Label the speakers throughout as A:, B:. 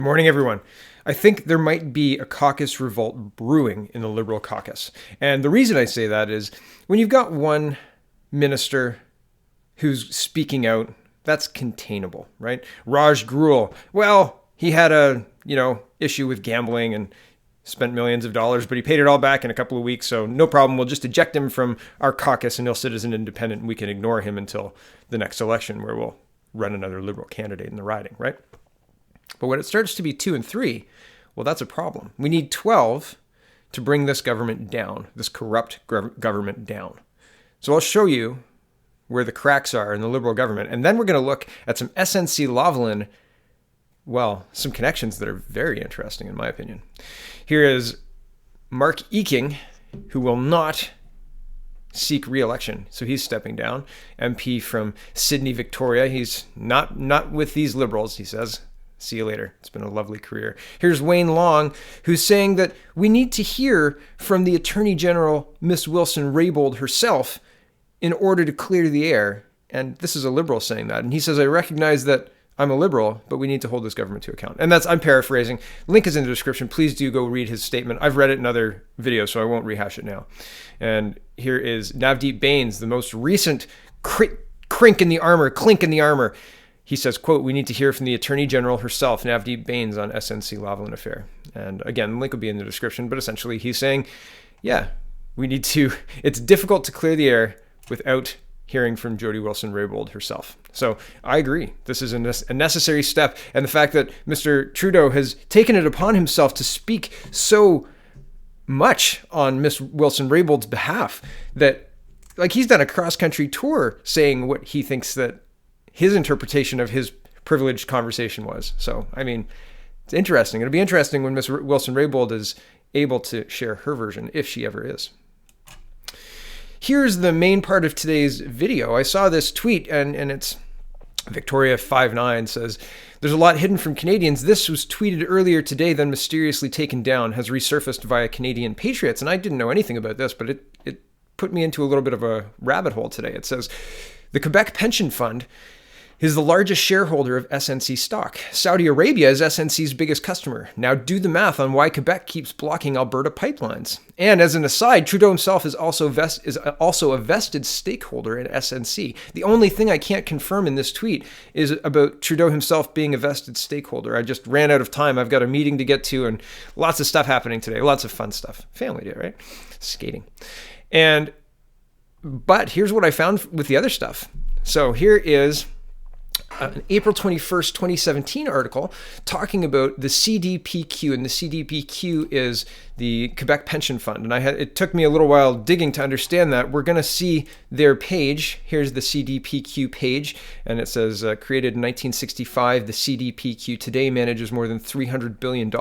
A: Morning, everyone. I think there might be a caucus revolt brewing in the Liberal caucus. And the reason I say that is when you've got one minister who's speaking out, that's containable, right? Raj Grewal, well, he had a, issue with gambling and spent millions of dollars, but he paid it all back in a couple of weeks, so no problem. We'll just eject him from our caucus and he'll sit as an independent and we can ignore him until the next election where we'll run another Liberal candidate in the riding, right? But when it starts to be 2 and 3, well, that's a problem. We need 12 to bring this government down, this corrupt government down. So I'll show you where the cracks are in the Liberal government. And then we're going to look at some SNC Lavalin, some connections that are very interesting, in my opinion. Here is Mark Eking, who will not seek re-election. So he's stepping down. MP from Sydney, Victoria. He's not with these Liberals, he says. See you later. It's been a lovely career. Here's Wayne Long, who's saying that we need to hear from the Attorney General, Miss Wilson-Raybould herself, in order to clear the air. And this is a Liberal saying that. And he says, I recognize that I'm a Liberal, but we need to hold this government to account. And I'm paraphrasing. Link is in the description. Please do go read his statement. I've read it in other videos, so I won't rehash it now. And here is Navdeep Bains, the most recent clink in the armor. He says, quote, we need to hear from the Attorney General herself, Navdeep Bains, on SNC Lavalin affair. And again, the link will be in the description, but essentially he's saying, it's difficult to clear the air without hearing from Jody Wilson-Raybould herself. So I agree. This is a necessary step. And the fact that Mr. Trudeau has taken it upon himself to speak so much on Miss Wilson-Raybould's behalf that, he's done a cross-country tour saying what he thinks that his interpretation of his privileged conversation was. So, it's interesting. It'll be interesting when Ms. Wilson-Raybould is able to share her version, if she ever is. Here's the main part of today's video. I saw this tweet, and it's Victoria59 says, there's a lot hidden from Canadians. This was tweeted earlier today, then mysteriously taken down, has resurfaced via Canadian Patriots. And I didn't know anything about this, but it put me into a little bit of a rabbit hole today. It says, the Quebec Pension Fund is the largest shareholder of SNC stock. Saudi Arabia is SNC's biggest customer. Now do the math on why Quebec keeps blocking Alberta pipelines. And as an aside, Trudeau himself is also a vested stakeholder in SNC. The only thing I can't confirm in this tweet is about Trudeau himself being a vested stakeholder. I just ran out of time. I've got a meeting to get to and lots of stuff happening today. Lots of fun stuff. Family day, right? Skating. But here's what I found with the other stuff. So here is an April 21st, 2017 article talking about the CDPQ, and the CDPQ is the Quebec Pension Fund. And it took me a little while digging to understand that. We're going to see their page. Here's the CDPQ page, and it says, created in 1965, the CDPQ today manages more than $300 billion.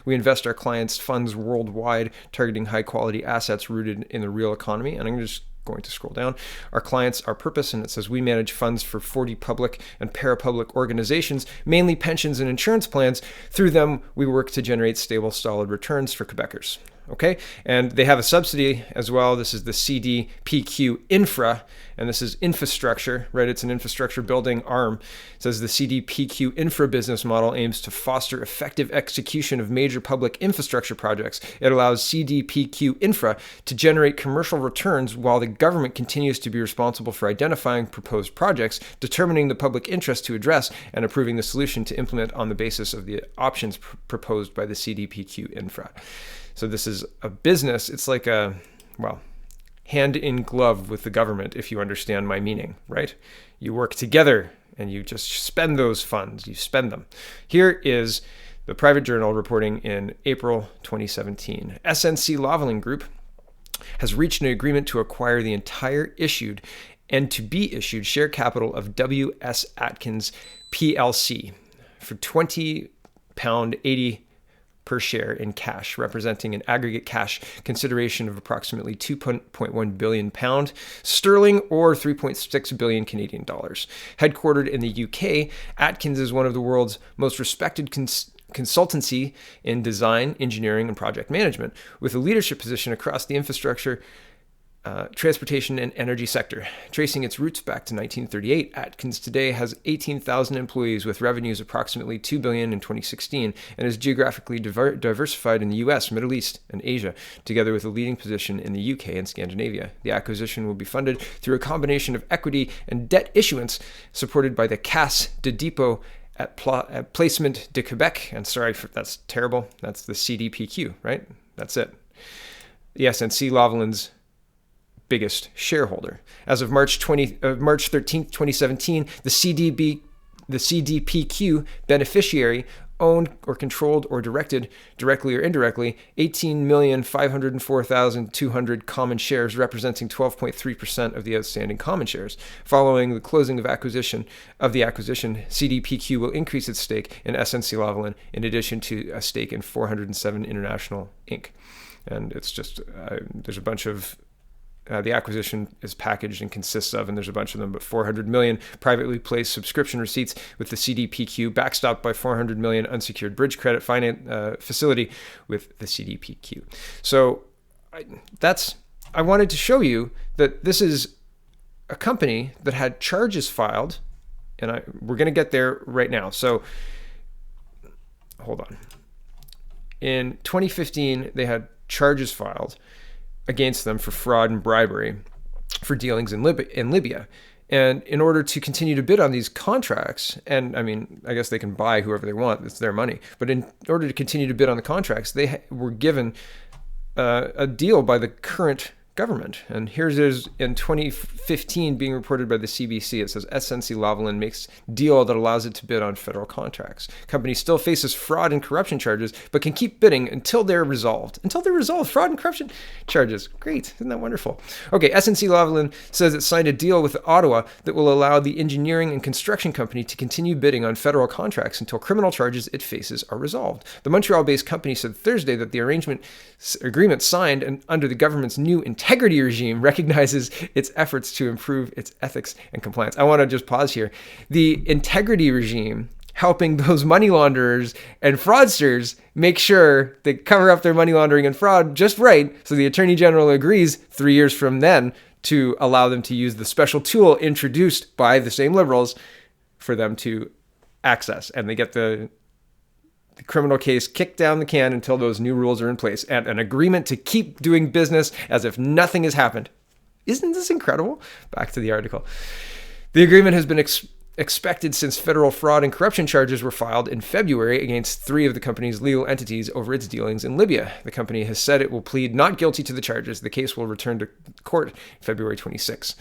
A: We invest our clients' funds worldwide, targeting high-quality assets rooted in the real economy. And I'm just going to scroll down. Our clients, our purpose, and it says we manage funds for 40 public and parapublic organizations, mainly pensions and insurance plans. Through them, we work to generate stable, solid returns for Quebecers. Okay, and they have a subsidy as well. This is the CDPQ Infra, and this is infrastructure, right? It's an infrastructure building arm. It says the CDPQ Infra business model aims to foster effective execution of major public infrastructure projects. It allows CDPQ Infra to generate commercial returns while the government continues to be responsible for identifying proposed projects, determining the public interest to address, and approving the solution to implement on the basis of the options proposed by the CDPQ Infra. So this is a business. It's like hand in glove with the government, if you understand my meaning, right? You work together and you just spend those funds. You spend them. Here is the private journal reporting in April 2017. SNC Lavalin Group has reached an agreement to acquire the entire issued and to be issued share capital of W.S. Atkins PLC for £20.80 per share in cash, representing an aggregate cash consideration of approximately £2.1 billion sterling or 3.6 billion Canadian dollars. Headquartered in the UK, Atkins is one of the world's most respected consultancy in design, engineering, and project management, with a leadership position across the infrastructure transportation and energy sector. Tracing its roots back to 1938, Atkins today has 18,000 employees with revenues approximately $2 billion in 2016 and is geographically diversified in the US, Middle East, and Asia, together with a leading position in the UK and Scandinavia. The acquisition will be funded through a combination of equity and debt issuance supported by the Caisse de dépôt at Placement de Quebec. And sorry, that's terrible. That's the CDPQ, right? That's it. The SNC Lavalin's biggest shareholder. As of March 13th, 2017, the CDPQ beneficiary owned or controlled or directed, directly or indirectly, 18,504,200 common shares, representing 12.3% of the outstanding common shares. Following the closing of the acquisition, CDPQ will increase its stake in SNC Lavalin in addition to a stake in 407 International Inc. And it's just, there's a bunch of the acquisition is packaged and consists of, and there's a bunch of them, but 400 million privately placed subscription receipts with the CDPQ, backstopped by 400 million unsecured bridge credit finance facility with the CDPQ. So I wanted to show you that this is a company that had charges filed, and we're going to get there right now. So hold on. In 2015, they had charges filed against them for fraud and bribery for dealings in Libya. And in order to continue to bid on these contracts, and I mean, I guess they can buy whoever they want, it's their money, but in order to continue to bid on the contracts, they were given a deal by the current government. And here's in 2015 being reported by the CBC. It says SNC Lavalin makes deal that allows it to bid on federal contracts. Company still faces fraud and corruption charges, but can keep bidding until they're resolved. Fraud and corruption charges. Great. Isn't that wonderful? Okay, SNC Lavalin says it signed a deal with Ottawa that will allow the engineering and construction company to continue bidding on federal contracts until criminal charges it faces are resolved. The Montreal-based company said Thursday that the agreement signed and under the government's new integrity regime recognizes its efforts to improve its ethics and compliance. I want to just pause here. The integrity regime helping those money launderers and fraudsters make sure they cover up their money laundering and fraud just right. So the Attorney General agrees 3 years from then to allow them to use the special tool introduced by the same Liberals for them to access. And they get the criminal case kicked down the can until those new rules are in place, and an agreement to keep doing business as if nothing has happened. Isn't this incredible? Back to the article. The agreement has been expected since federal fraud and corruption charges were filed in February against 3 of the company's legal entities over its dealings in Libya. The company has said it will plead not guilty to the charges. The case will return to court February 26.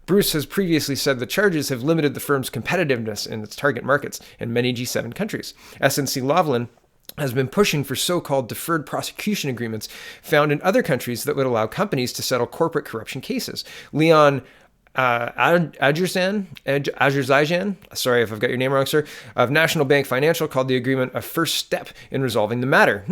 A: Bruce has previously said the charges have limited the firm's competitiveness in its target markets in many G7 countries. SNC Lavalin has been pushing for so-called deferred prosecution agreements found in other countries that would allow companies to settle corporate corruption cases. Leon Azerzaijan, sorry if I've got your name wrong, sir, of National Bank Financial called the agreement a first step in resolving the matter.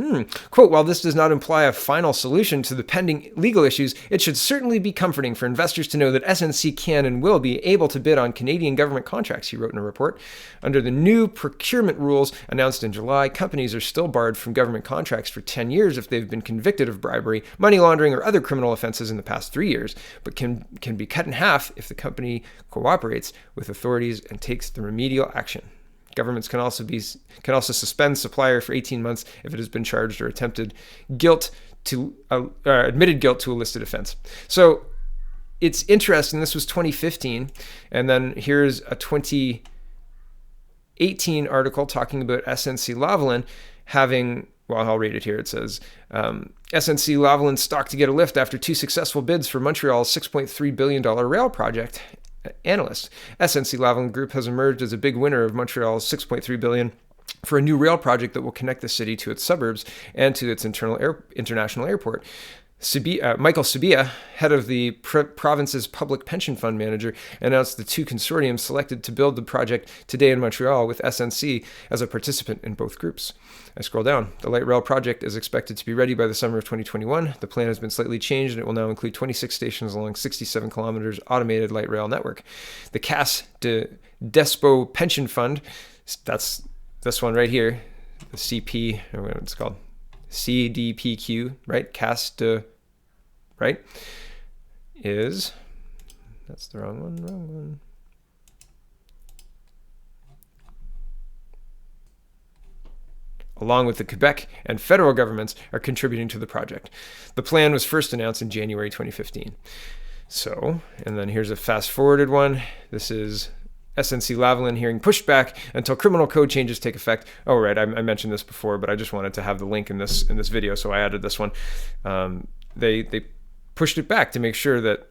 A: Quote, while this does not imply a final solution to the pending legal issues, it should certainly be comforting for investors to know that SNC can and will be able to bid on Canadian government contracts, he wrote in a report. Under the new procurement rules announced in July, companies are still barred from government contracts for 10 years if they've been convicted of bribery, money laundering, or other criminal offenses in the past 3 years, but can be cut in half if the company cooperates with authorities and takes the remedial action. Governments can also suspend supplier for 18 months if it has been charged or admitted guilt to a listed offense. So it's interesting. This was 2015, and then here's a 2018 article talking about SNC Lavalin having. Well, I'll read it here. It says, SNC Lavalin stock to get a lift after 2 successful bids for Montreal's $6.3 billion rail project. Analyst. SNC Lavalin Group has emerged as a big winner of Montreal's $6.3 billion for a new rail project that will connect the city to its suburbs and to its international airport. Michael Sabia, head of the province's public pension fund manager, announced the 2 consortiums selected to build the project today in Montreal with SNC as a participant in both groups. I scroll down. The light rail project is expected to be ready by the summer of 2021. The plan has been slightly changed and it will now include 26 stations along 67 kilometers automated light rail network. The Caisse de dépôt pension fund, that's this one right here, the CP, or what it's called, CDPQ, right? Caisse de, right? is, that's the wrong one. Along with the Quebec and federal governments, are contributing to the project. The plan was first announced in January 2015. So, and then here's a fast-forwarded one. This is SNC Lavalin hearing pushed back until criminal code changes take effect. Oh, right, I mentioned this before, but I just wanted to have the link in this video, so I added this one. They pushed it back to make sure that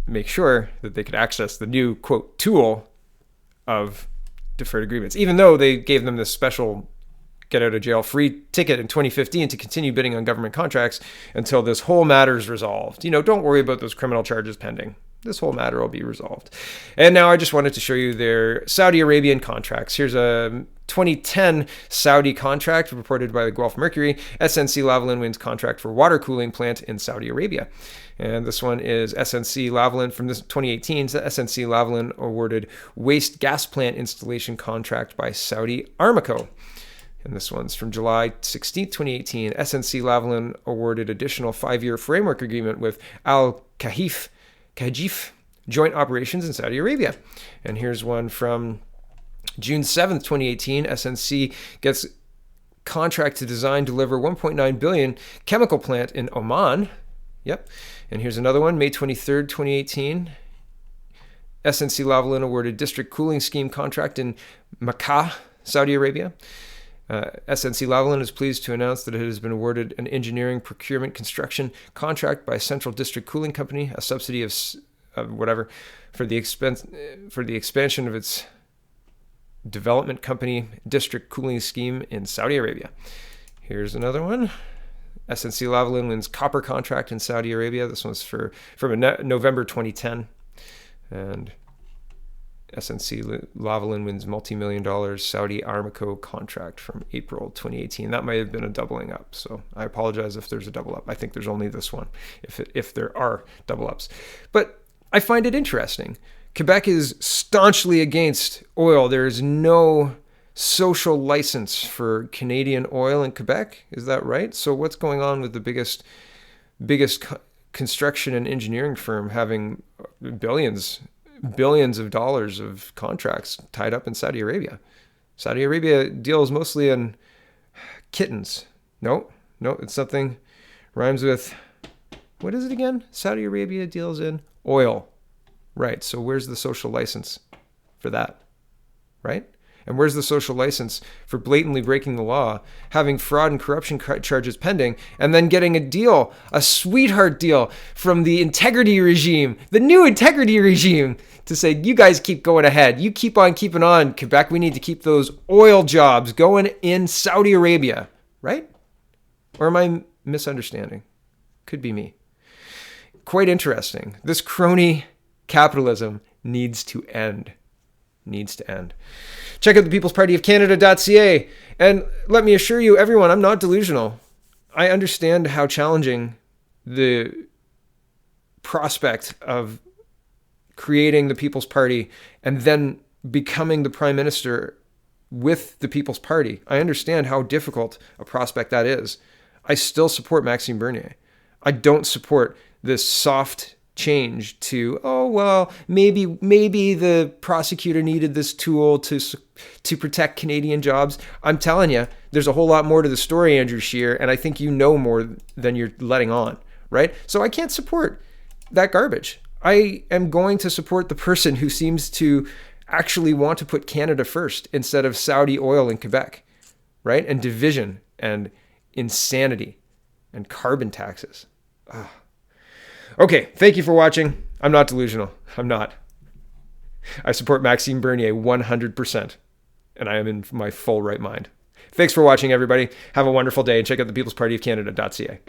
A: they could access the new, quote, tool of deferred agreements, even though they gave them this special get out of jail free ticket in 2015 to continue bidding on government contracts until this whole matter is resolved. Don't worry about those criminal charges pending. This whole matter will be resolved. And now I just wanted to show you their Saudi Arabian contracts. Here's a 2010 Saudi contract reported by the Gulf Mercury. SNC Lavalin wins contract for water cooling plant in Saudi Arabia. And this one is SNC Lavalin from this 2018. SNC Lavalin awarded waste gas plant installation contract by Saudi Aramco. And this one's from July 16, 2018. SNC Lavalin awarded additional 5-year framework agreement with Al Khajif joint operations in Saudi Arabia. And here's one from June 7th, 2018. SNC gets contract to design, deliver 1.9 billion chemical plant in Oman. Yep. And here's another one, May 23rd, 2018. SNC Lavalin awarded district cooling scheme contract in Makkah, Saudi Arabia. SNC Lavalin is pleased to announce that it has been awarded an engineering procurement construction contract by Central District Cooling Company, a subsidy of whatever, for the expansion of its development company district cooling scheme in Saudi Arabia. Here's another one. SNC Lavalin wins copper contract in Saudi Arabia. This one's from November 2010. And SNC Lavalin wins multi-million-dollar Saudi Aramco contract from April 2018. That might have been a doubling up, so I apologize if there's a double up. I think there's only this one, if there are double ups. But I find it interesting. Quebec is staunchly against oil. There is no social license for Canadian oil in Quebec. Is that right? So what's going on with the biggest construction and engineering firm having billions of dollars of contracts tied up in Saudi Arabia? Saudi Arabia deals mostly in kittens. No, it's something rhymes with, what is it again? Saudi Arabia deals in oil. Right, so where's the social license for that? Right? And where's the social license for blatantly breaking the law, having fraud and corruption charges pending, and then getting a deal, a sweetheart deal from the integrity regime, the new integrity regime, to say, you guys keep going ahead. You keep on keeping on, Quebec. We need to keep those oil jobs going in Saudi Arabia, right? Or am I misunderstanding? Could be me. Quite interesting. This crony capitalism needs to end. Check out the People's Party of Canada.ca. And let me assure you, everyone, I'm not delusional. I understand how challenging the prospect of creating the People's Party and then becoming the Prime Minister with the People's Party. I understand how difficult a prospect that is. I still support Maxime Bernier. I don't support this soft change to, oh, well, maybe the prosecutor needed this tool to protect Canadian jobs. I'm telling you, there's a whole lot more to the story, Andrew Scheer, and I think you know more than you're letting on, right? So I can't support that garbage. I am going to support the person who seems to actually want to put Canada first instead of Saudi oil in Quebec, right? And division and insanity and carbon taxes. Okay, thank you for watching. I'm not delusional. I'm not. I support Maxime Bernier 100%, and I am in my full right mind. Thanks for watching, everybody. Have a wonderful day, and check out the People's Party of Canada.ca.